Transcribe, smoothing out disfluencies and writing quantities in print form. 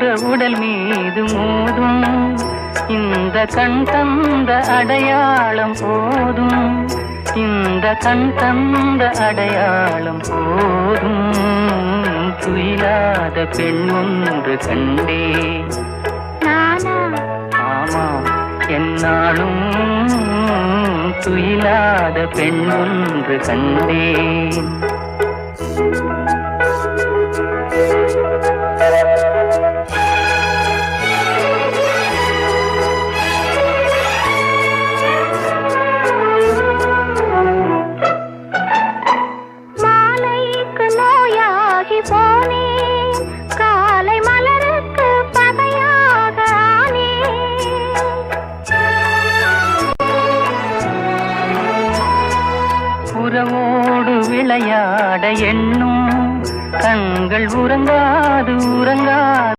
என்ற உடல் மீது மோதும் இந்த கண் தந்த அடையாளம் போதும் இந்த கண் தந்த அடையாளம் போதும் துயிலாத பெண் ஒன்று கண்டே ஆமாம் என்னாலும் துயிலாத பெண் ஒன்று கண்டேன்